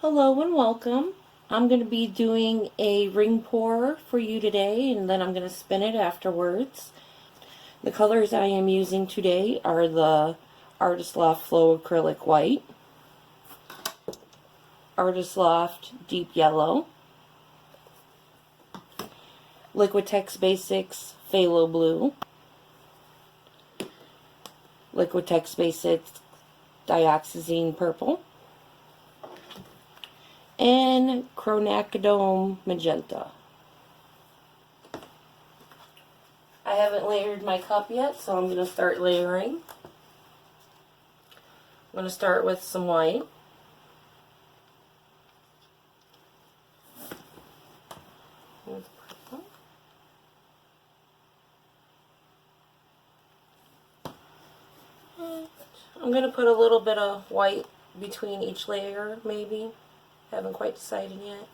Hello and welcome. I'm going to be doing a ring pour for you today, and then I'm going to spin it afterwards. The colors I am using today are the Artist Loft Flow Acrylic White, Artist Loft Deep Yellow, Liquitex Basics Phthalo Blue, Liquitex Basics Dioxazine Purple, and Quinacridone Magenta. I haven't layered my cup yet, so I'm going to start layering. I'm going to start with some white. I'm going to put a little bit of white between each layer, maybe. Haven't quite decided yet.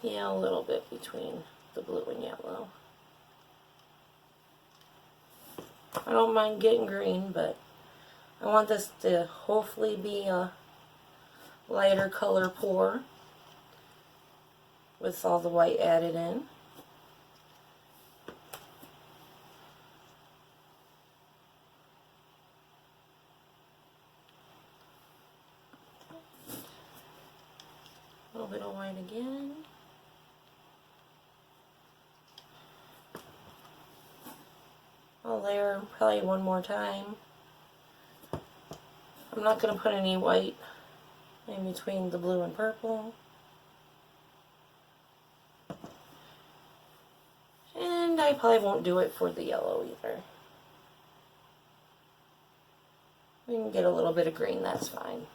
Yeah, a little bit between the blue and yellow. I don't mind getting green, but I want this to hopefully be a lighter color pour with all the white added in. A little bit of white again. I'll layer probably one more time. I'm not going to put any white in between the blue and purple. And I probably won't do it for the yellow either. We can get a little bit of green, that's fine.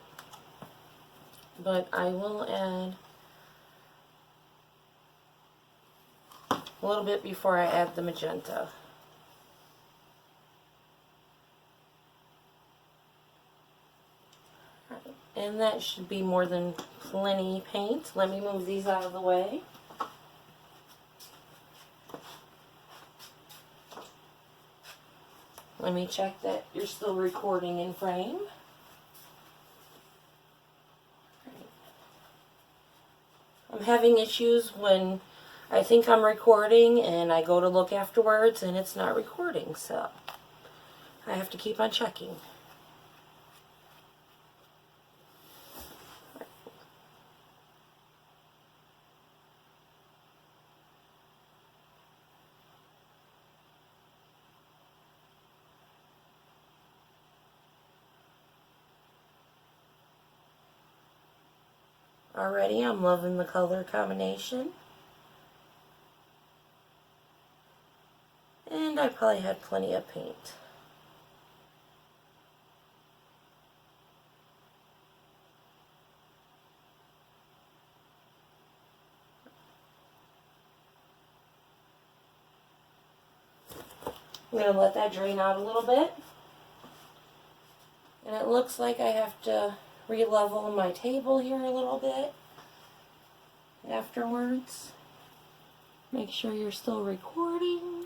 But I will add a little bit before I add the magenta. And that should be more than plenty paint. Let me move these out of the way. Let me check that you're still recording in frame. I'm having issues when I think I'm recording and I go to look afterwards and it's not recording, so I have to keep on checking. Already, I'm loving the color combination. And I probably had plenty of paint. I'm going to let that drain out a little bit. And it looks like I have to re-level my table here a little bit afterwards. Make sure you're still recording.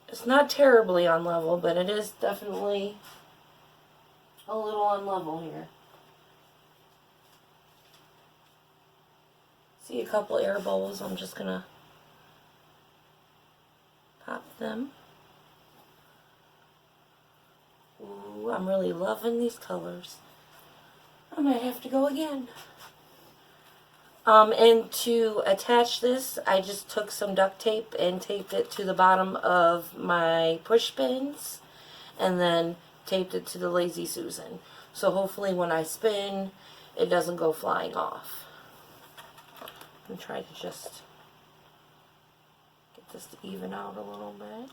It's not terribly on level, but it is definitely a little on level here. See a couple air bubbles, I'm just gonna pop them. Ooh, I'm really loving these colors. I might have to go again. And to attach this, I just took some duct tape and taped it to the bottom of my push pins and then taped it to the Lazy Susan. So hopefully when I spin, it doesn't go flying off. And try to just get this to even out a little bit.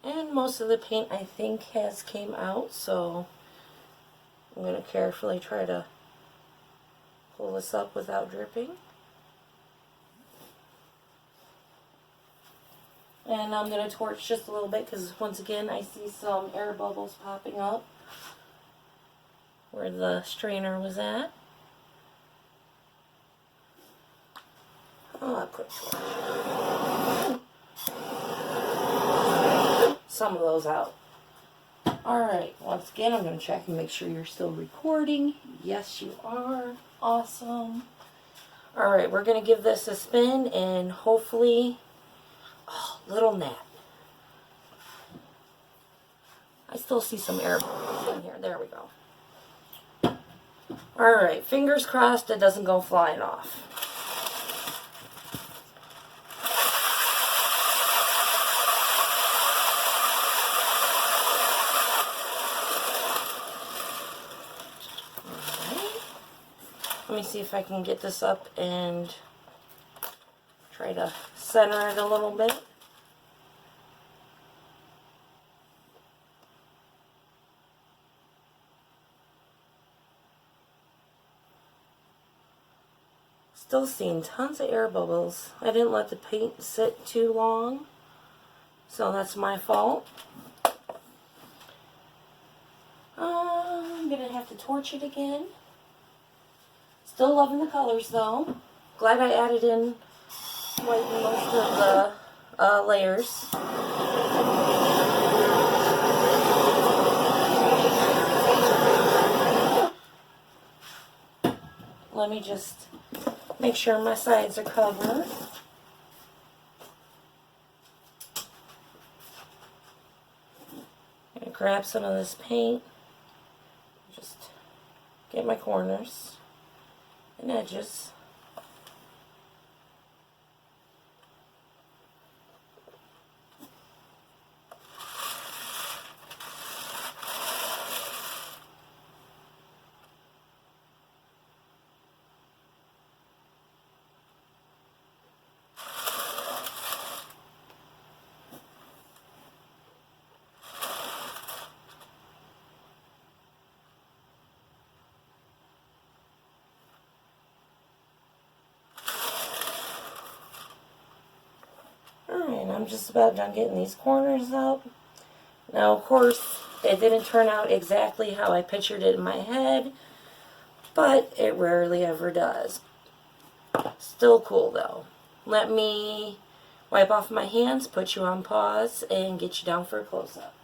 And most of the paint I think has came out, so I'm going to carefully try to pull this up without dripping. And I'm going to torch just a little bit because once again I see some air bubbles popping up where the strainer was at. Oh, I put some of those out. Alright, once again I'm going to check and make sure you're still recording. Yes, you are. Awesome. Alright, we're going to give this a spin and hopefully... Oh, little gnat. I still see some air bubbles in here. There we go. Alright, fingers crossed it doesn't go flying off. Let me see if I can get this up and try to center it a little bit. Still seeing tons of air bubbles. I didn't let the paint sit too long, so that's my fault. I'm gonna have to torch it again. Still loving the colors though. Glad I added in white in most of the layers. Let me just make sure my sides are covered. I'm gonna grab some of this paint. Just get my corners and edges. Alright, I'm just about done getting these corners up. Now, of course, it didn't turn out exactly how I pictured it in my head, but it rarely ever does. Still cool, though. Let me wipe off my hands, put you on pause, and get you down for a close-up.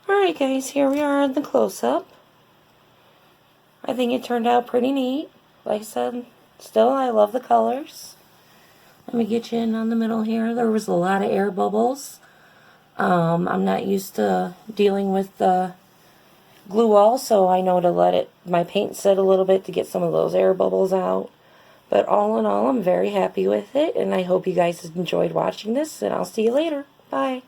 Alright, guys, here we are on the close-up. I think it turned out pretty neat. Like I said, still I love the colors. Let me get you in on the middle here. There was a lot of air bubbles. I'm not used to dealing with the glue wall, so I know to let my paint sit a little bit to get some of those air bubbles out. But all in all, I'm very happy with it, and I hope you guys enjoyed watching this, and I'll see you later. Bye.